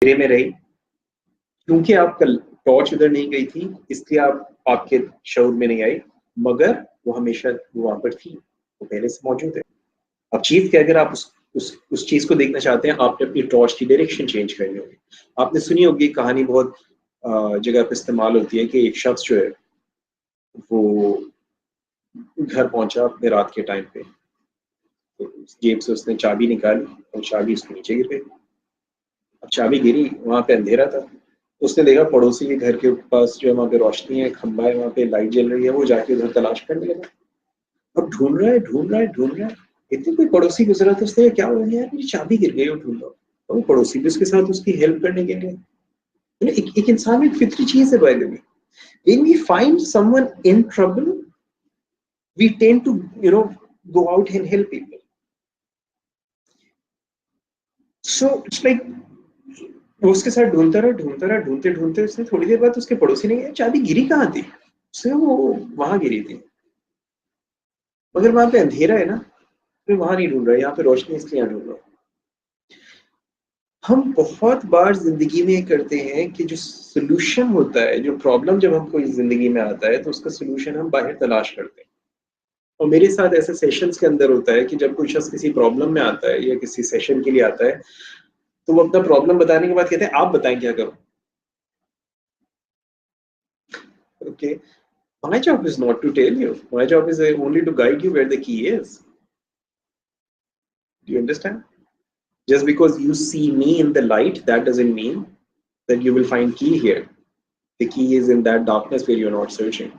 अंधेरे में रही, क्योंकि आपका टॉर्च उधर नहीं गई थी इसलिए आपके शऊर में नहीं आई, मगर वो हमेशा वहां पर थी, वो पहले से मौजूद है। अब चीज क्या, अगर आप उस चीज को देखना चाहते हैं, आपने अपनी टॉर्च की डायरेक्शन चेंज करनी होगी। आपने सुनी होगी कहानी, बहुत जगह पर इस्तेमाल होती है कि एक शख्स जो है वो घर पहुंचा अपने रात के टाइम पे, तो जेब से उसने चाबी निकाली और चाबी उसके नीचे गिर गई। अब चाबी गिरी, वहां पे अंधेरा था, उसने देखा पड़ोसी के घर के पास जो है वहां पे रोशनी है, खंबा है, वहां पे लाइट जल रही है, वो जाके उधर तलाश करने लगा। अब ढूंढ रहा है ढूंढ रहा है ढूंढ रहा है, इतनी कोई पड़ोसी गुजरा था, उसने क्या हुआ यार मेरी चाबी गिर गई, वो ढूंढ रहा। तो वो पड़ोसी भी उसके साथ उसकी हेल्प करने के लिए, एक इंसान में फितरी चीज है by the way, when we find someone in trouble we tend to go out and help people. So it's like वो उसके साथ ढूंढता रहा, ढूंढते ढूंढते उसने थोड़ी देर बाद उसके पड़ोसी ने कहा चाबी गिरी कहाँ थी, उसने वो वहां गिरी थी, मगर वहां पे अंधेरा है ना, तो वहां नहीं ढूंढ रहा, यहाँ पे रोशनी इसलिए यहाँ ढूंढ रहा। हम बहुत बार जिंदगी में करते हैं कि जो सोल्यूशन होता है, जो प्रॉब्लम जब हमको जिंदगी में आता है तो उसका सोल्यूशन हम बाहर तलाश करते हैं। और मेरे साथ ऐसे सेशंस के अंदर होता है कि जब कोई शख्स किसी प्रॉब्लम में आता है या किसी सेशन के लिए आता है, तो वो अपना प्रॉब्लम बताने के बाद कहते हैं आप बताएं क्या करूं। Okay, my job is not to tell you, my job is only to guide you where the key is. Do you understand? Just because you see me in the light, that doesn't mean that you will find key here. The key is in that darkness where you're not searching.